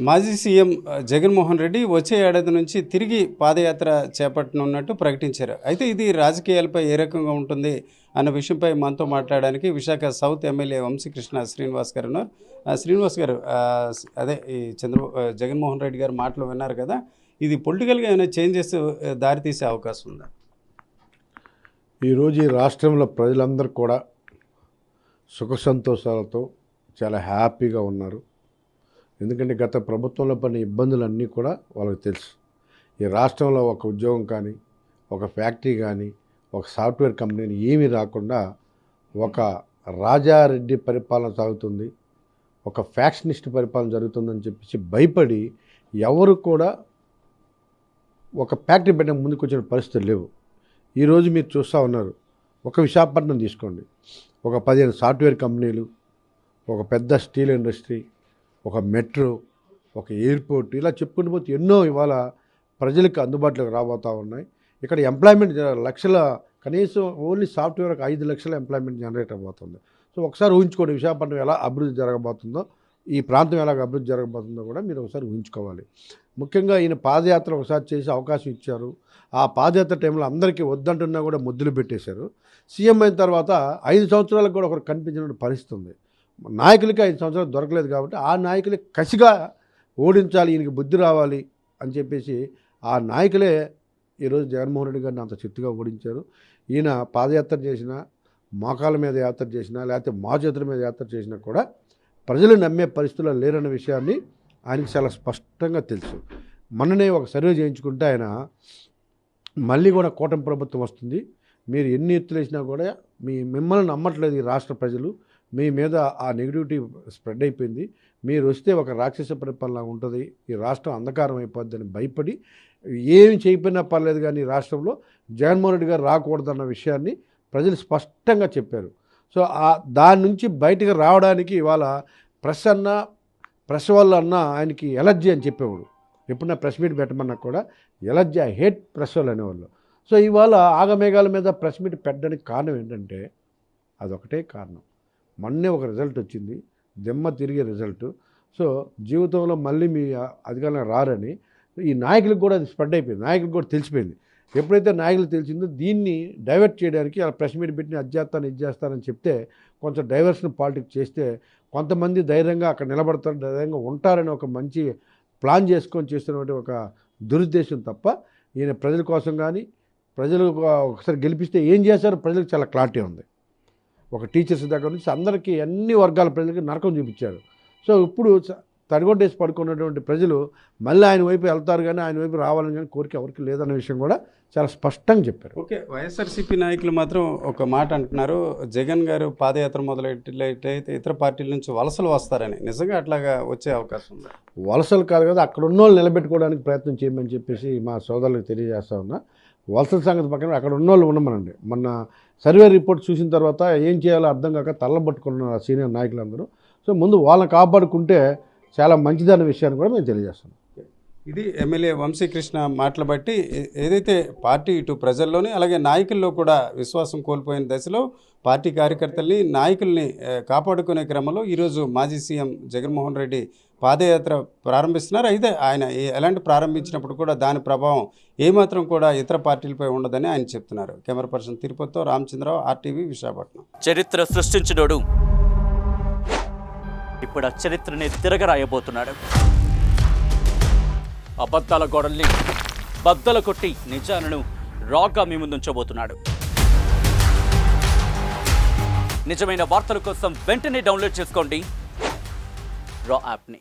మాజీ సీఎం జగన్మోహన్ రెడ్డి వచ్చే ఏడాది నుంచి తిరిగి పాదయాత్ర చేపట్టనున్నట్టు ప్రకటించారు. అయితే ఇది రాజకీయాలపై ఏ రకంగా ఉంటుంది అన్న విషయంపై మనతో మాట్లాడడానికి విశాఖ సౌత్ ఎమ్మెల్యే వంశీకృష్ణ శ్రీనివాస్ గారు ఉన్నారు. శ్రీనివాస్ గారు, అదే ఈ జగన్మోహన్ రెడ్డి గారు మాటలు విన్నారు కదా, ఇది పొలిటికల్గా ఏమైనా చేంజెస్ దారితీసే అవకాశం ఉందా? ఈరోజు ఈ రాష్ట్రంలో ప్రజలందరూ కూడా సుఖ సంతోషాలతో చాలా హ్యాపీగా ఉన్నారు. ఎందుకంటే గత ప్రభుత్వంలో పడిన ఇబ్బందులన్నీ కూడా వాళ్ళకి తెలుసు. ఈ రాష్ట్రంలో ఒక ఉద్యోగం కానీ, ఒక ఫ్యాక్టరీ కానీ, ఒక సాఫ్ట్వేర్ కంపెనీ ఏమీ రాకుండా ఒక రాజారెడ్డి పరిపాలన సాగుతుంది, ఒక ఫ్యాక్షనిస్ట్ పరిపాలన జరుగుతుందని చెప్పేసి భయపడి ఎవరు కూడా ఒక ఫ్యాక్టరీ పెట్టే ముందుకు వచ్చిన పరిస్థితులు లేవు. ఈరోజు మీరు చూస్తూ ఉన్నారు. ఒక విశాఖపట్నం తీసుకోండి, ఒక 15 సాఫ్ట్వేర్ కంపెనీలు, ఒక పెద్ద స్టీల్ ఇండస్ట్రీ, ఒక మెట్రో, ఒక ఎయిర్పోర్ట్, ఇలా చెప్పుకుంటూ పోతే ఎన్నో ఇవాళ ప్రజలకు అందుబాటులోకి రాబోతూ ఉన్నాయి. ఇక్కడ ఎంప్లాయ్మెంట్ లక్షల, కనీసం ఓన్లీ సాఫ్ట్వేర్ 5 లక్షల ఎంప్లాయ్మెంట్ జనరేట్ అవబోతుంది. సో ఒకసారి ఊహించుకోండి విశాఖపట్నం ఎలా అభివృద్ధి జరగబోతుందో, ఈ ప్రాంతం ఎలా అభివృద్ధి జరగబోతుందో కూడా మీరు ఒకసారి ఊహించుకోవాలి. ముఖ్యంగా ఈయన పాదయాత్ర ఒకసారి చేసే అవకాశం ఇచ్చారు. ఆ పాదయాత్ర టైంలో అందరికీ వద్దంటున్నా కూడా ముద్దులు పెట్టేశారు. సీఎం అయిన తర్వాత 5 సంవత్సరాలకు కూడా ఒకరు కనిపించిన పరిస్థితి ఉంది. నాయకులకి 5 సంవత్సరాలు దొరకలేదు కాబట్టి ఆ నాయకులే కసిగా ఓడించాలి, ఈయనకి బుద్ధి రావాలి అని చెప్పేసి ఆ నాయకులే ఈరోజు జగన్మోహన్ రెడ్డి గారిని అంత చిత్తుగా ఓడించారు. ఈయన పాదయాత్ర చేసినా, మోకాళ్ళ మీద యాత్ర చేసినా, లేకపోతే చేతుల మీద యాత్ర చేసినా కూడా ప్రజలు నమ్మే పరిస్థితుల్లో లేరన్న విషయాన్ని ఆయనకి చాలా స్పష్టంగా తెలుసు. మొన్ననే ఒక సర్వే చేయించుకుంటే ఆయన మళ్ళీ కూడా కూటమి ప్రభుత్వం వస్తుంది, మీరు ఎన్ని ఎత్తులు వేసినా కూడా మిమ్మల్ని నమ్మట్లేదు ఈ రాష్ట్ర ప్రజలు, మీ మీద ఆ నెగిటివిటీ స్ప్రెడ్ అయిపోయింది, మీరు వస్తే ఒక రాక్షస పరిపాలన ఉంటుంది, ఈ రాష్ట్రం అంధకారం అయిపోద్దని భయపడి ఏమి చేయకపోయినా పర్లేదు కానీ రాష్ట్రంలో జగన్మోహన్ రెడ్డి గారు రాకూడదన్న విషయాన్ని ప్రజలు స్పష్టంగా చెప్పారు. సో దాని నుంచి బయటకు రావడానికి ఇవాళ ప్రెస్ వాళ్ళు అన్న ఆయనకి ఎలర్జీ అని చెప్పేవాడు. ఎప్పుడన్నా ప్రెస్ మీట్ పెట్టమన్నా కూడా ఎలర్జీ, ఐ హేట్ ప్రెస్ వాళ్ళు అనేవాళ్ళు. సో ఇవాళ ఆగమేఘాల మీద ప్రెస్ మీట్ పెట్టడానికి కారణం ఏంటంటే అదొకటే కారణం. మొన్నే ఒక రిజల్ట్ వచ్చింది, దిమ్మ తిరిగే రిజల్ట్. సో జీవితంలో మళ్ళీ మీ అధికారంలో రారని ఈ నాయకులకు కూడా అది స్ప్రెడ్ అయిపోయింది, నాయకులకు కూడా తెలిసిపోయింది. ఎప్పుడైతే నాయకులకు తెలిసిందో దీన్ని డైవర్ట్ చేయడానికి అలా ప్రెస్ మీట్ పెట్టి అది చేస్తానని చెప్తే కొంచెం డైవర్షన్ పాలిటిక్స్ చేస్తే కొంతమంది ధైర్యంగా అక్కడ నిలబడతారు, ధైర్యంగా ఉంటారని ఒక మంచి ప్లాన్ చేసుకొని చేస్తున్నటువంటి ఒక దురుద్దేశం తప్ప ఈయన ప్రజల కోసం కానీ, ప్రజలు ఒకసారి గెలిపిస్తే ఏం చేశారో ప్రజలకు చాలా క్లారిటీ ఉంది. ఒక టీచర్స్ దగ్గర నుంచి అందరికీ అన్ని వర్గాల ప్రజలకి నరకం చూపించారు. సో ఇప్పుడు తడిగొడ్డేసి పడుకున్నటువంటి ప్రజలు మళ్ళీ ఆయన వైపు వెళ్తారు కానీ ఆయన వైపు రావాలని కానీ కోరిక ఎవరికి లేదన్న విషయం కూడా చాలా స్పష్టంగా చెప్పారు. ఓకే, వైఎస్ఆర్సీపీ నాయకులు మాత్రం ఒక మాట అంటున్నారు, జగన్ గారు పాదయాత్ర మొదలైతే ఇతర పార్టీల నుంచి వలసలు వస్తారని. నిజంగా అట్లాగా వచ్చే అవకాశం ఉంది? వలసలు కాదు కదా, అక్కడ ఉన్న వాళ్ళు నిలబెట్టుకోవడానికి ప్రయత్నం చేయమని చెప్పేసి మా సోదరులకు తెలియజేస్తా ఉన్నా. వలసల సంగతి పక్కన అక్కడ ఉన్న వాళ్ళు ఉండమనండి. మొన్న సర్వే రిపోర్ట్ చూసిన తర్వాత ఏం చేయాలో అర్థం కాక తల్లబట్టుకున్న సీనియర్ నాయకులందరూ. సో ముందు వాళ్ళని కాపాడుకుంటే చాలా మంచిదన్న విషయాన్ని కూడా మేము తెలియజేస్తున్నాం. ఇది ఎమ్మెల్యే వంశీకృష్ణ మాటలు బట్టి ఏదైతే పార్టీ ఇటు ప్రజల్లోనే అలాగే నాయకుల్లో కూడా విశ్వాసం కోల్పోయిన దశలో పార్టీ కార్యకర్తల్ని, నాయకుల్ని కాపాడుకునే క్రమంలో ఈరోజు మాజీ సీఎం జగన్మోహన్ రెడ్డి పాదయాత్ర ప్రారంభిస్తున్నారు. అయితే ఆయన ఎలాంటి ప్రారంభించినప్పుడు కూడా దాని ప్రభావం ఏమాత్రం కూడా ఇతర పార్టీలపై ఉండదని ఆయన చెప్తున్నారు. కెమెరా పర్సన్ తిరుపతితో రామచంద్రరావు, RTV, విశాఖపట్నం. చరిత్ర సృష్టించినోడు ఇప్పుడు ఆ చరిత్రని తిరగరాయబోతున్నాడు. అబద్ధాల గోడల్ని బద్దలు కొట్టి నిజాలను రాగా మీ ముందుంచబోతున్నాడు. నిజమైన వార్తల కోసం వెంటనే డౌన్లోడ్ చేసుకోండి రా యాప్ని.